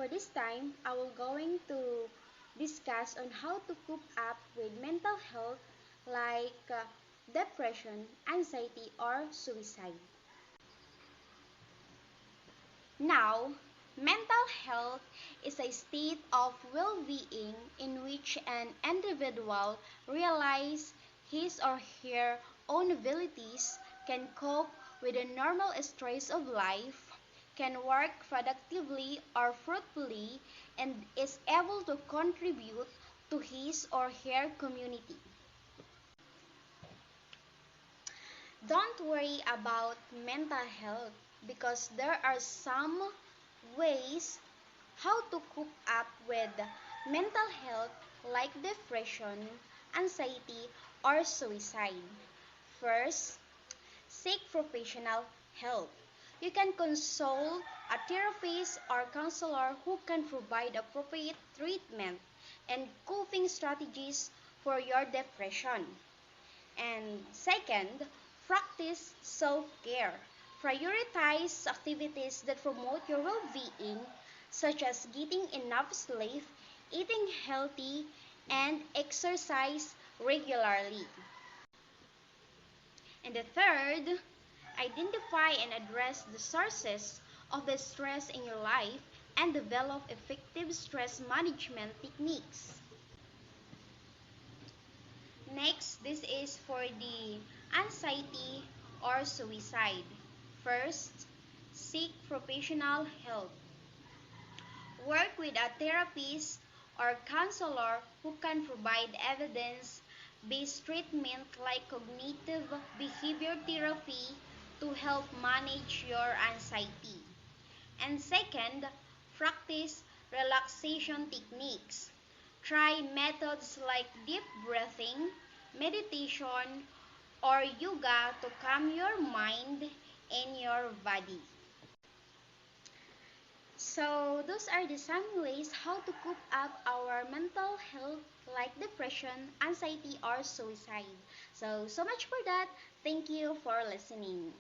For this time, I will going to discuss on how to cope up with mental health like depression, anxiety, or suicide. Now, mental health is a state of well-being in which an individual realizes his or her own abilities, can cope with the normal stress of life, can work productively or fruitfully, and is able to contribute to his or her community. Don't worry about mental health because there are some ways how to cope up with mental health like depression, anxiety, or suicide. First, seek professional help. You can consult a therapist or counselor who can provide appropriate treatment and coping strategies for your depression. And second, practice self-care. Prioritize activities that promote your well-being, such as getting enough sleep, eating healthy, and exercise regularly. And the third, identify and address the sources of the stress in your life and develop effective stress management techniques. Next, this is for the anxiety or suicide. First, seek professional help. Work with a therapist or counselor who can provide evidence-based treatment like cognitive behavior therapy to help manage your anxiety. And second, practice relaxation techniques. Try methods like deep breathing, meditation, or yoga to calm your mind and your body. So those are the some ways how to cope up our mental health like depression, anxiety, or suicide. So much for that. Thank you for listening.